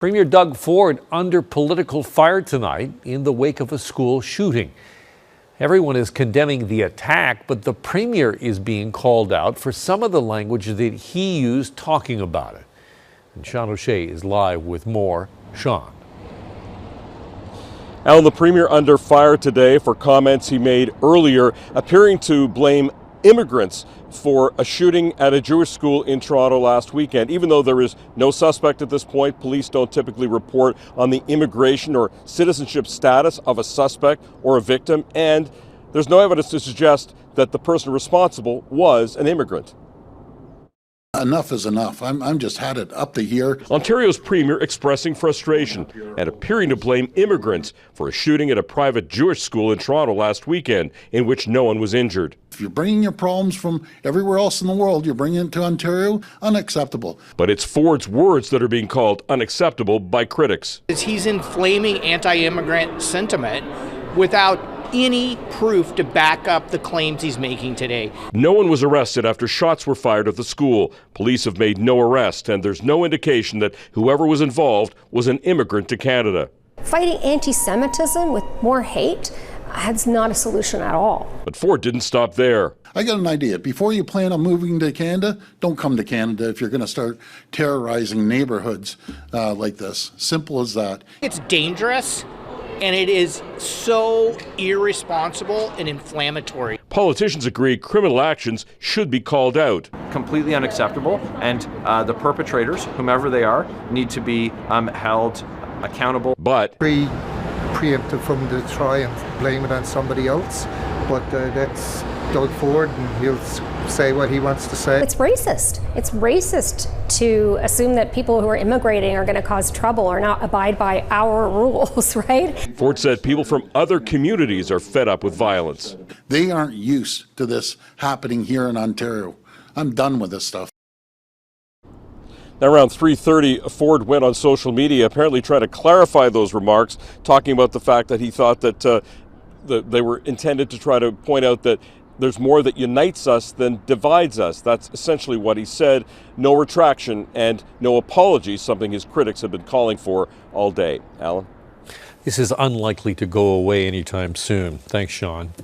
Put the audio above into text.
Premier Doug Ford under political fire tonight in the wake of a school shooting. Everyone is condemning the attack, but the premier is being called out for some of the language that he used talking about it. And Sean O'Shea is live with more. Sean. Alan, the premier under fire today for comments he made earlier, appearing to blame immigrants for a shooting at a Jewish school in Toronto last weekend. Even though there is no suspect at this point, police don't typically report on the immigration or citizenship status of a suspect or a victim, and there's no evidence to suggest that the person responsible was an immigrant. Enough is enough. I'm just had it up to here. Ontario's premier expressing frustration and appearing to blame immigrants for a shooting at a private Jewish school in Toronto last weekend in which no one was injured. If you're bringing your problems from everywhere else in the world, you're bringing it to Ontario, unacceptable. But it's Ford's words that are being called unacceptable by critics. He's inflaming anti-immigrant sentiment without any proof to back up the claims he's making today. No one was arrested after shots were fired at the school. Police have made no arrest, and there's no indication that whoever was involved was an immigrant to Canada. Fighting anti-Semitism with more hate, that's not a solution at all. But Ford didn't stop there. I got an idea. Before you plan on moving to Canada, don't come to Canada if you're going to start terrorizing neighborhoods like this. Simple as that. It's dangerous. And it is so irresponsible and inflammatory. Politicians agree criminal actions should be called out. Completely unacceptable, and the perpetrators, whomever they are, need to be held accountable. But preemptive from to try and blame it on somebody else, but that's Doug Ford, and he'll say what he wants to say. It's racist. It's racist to assume that people who are immigrating are going to cause trouble or not abide by our rules, right? Ford said people from other communities are fed up with violence. They aren't used to this happening here in Ontario. I'm done with this stuff. Now, around 3:30, Ford went on social media, apparently trying to clarify those remarks, talking about the fact that he thought that they were intended to try to point out that there's more that unites us than divides us. That's essentially what he said. No retraction and no apology, something his critics have been calling for all day. Alan? This is unlikely to go away anytime soon. Thanks, Sean.